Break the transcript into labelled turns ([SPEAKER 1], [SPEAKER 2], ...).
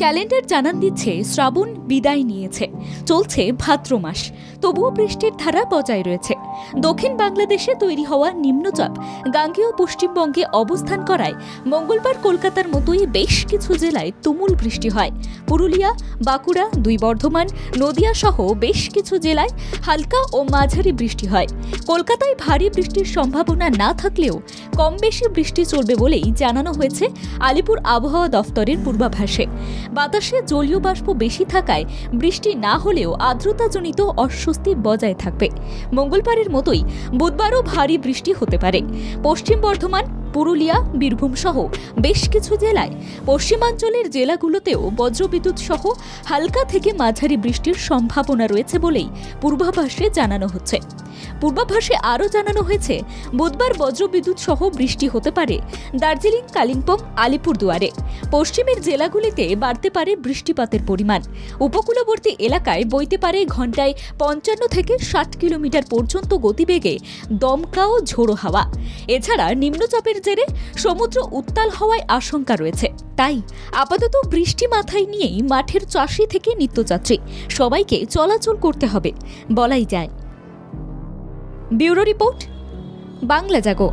[SPEAKER 1] Calendar জানান দিচ্ছে শ্রাবণ বিদায় নিয়েছে, চলছে ভাদ্র মাস, তবুও বৃষ্টির ধারা বজায় রয়েছে। দক্ষিণ বাংলাদেশে তৈরি হওয়া নিম্নচাপ গাঙ্গেয় পশ্চিমবঙ্গে অবস্থান করায় মঙ্গলবার কলকাতার মতোই বেশ কিছু জেলায় তুমুল বৃষ্টি হয়। পুরুলিয়া, বাঁকুড়া, দুই বর্ধমান, নদিয়া সহ বেশ কিছু জেলায় হালকা ও মাঝারি বৃষ্টি হয়। কলকাতায় ভারী বৃষ্টির সম্ভাবনা না থাকলেও কম বেশি বৃষ্টি চলবে বলেই জানানো হয়েছে আলিপুর আবহাওয়া দফতরের পূর্বাভাসে। বাতাসে জলীয় বাষ্প বেশি থাকায় বৃষ্টি না হলেও আর্দ্রতাজনিত অস্বস্তি বজায় থাকবে। মঙ্গলবারের মতোই বুধবারও ভারী বৃষ্টি হতে পারে। পশ্চিম বর্ধমান, পুরুলিয়া, বীরভূম সহ বেশ কিছু জেলায়, পশ্চিমাঞ্চলের জেলাগুলোতেও বজ্রবিদ্যুৎ সহ হালকা থেকে মাঝারি বৃষ্টির সম্ভাবনা রয়েছে বলেই পূর্বাভাসে জানানো হচ্ছে। পূর্বাভাসে আরও জানানো হয়েছে বুধবার বজ্রবিদ্যুৎ সহ বৃষ্টি হতে পারে দার্জিলিং, কালিম্পং, আলিপুরদুয়ারে। পশ্চিমের জেলাগুলিতে বাড়তে পারে বৃষ্টিপাতের পরিমাণ। উপকূলবর্তী এলাকায় বইতে পারে ঘন্টায় 55 থেকে 60 কিলোমিটার পর্যন্ত গতিবেগে দমকা ও ঝোড়ো হাওয়া। এছাড়া নিম্নচাপের জেরে সমুদ্র উত্তাল হওয়ায় আশঙ্কা রয়েছে। তাই আপাতত বৃষ্টি মাথায় নিয়েই মাঠের চাষি থেকে নিত্যযাত্রী সবাইকে চলাচল করতে হবে বলাই যায়। ব্যুরো রিপোর্ট, বাংলা জাগো।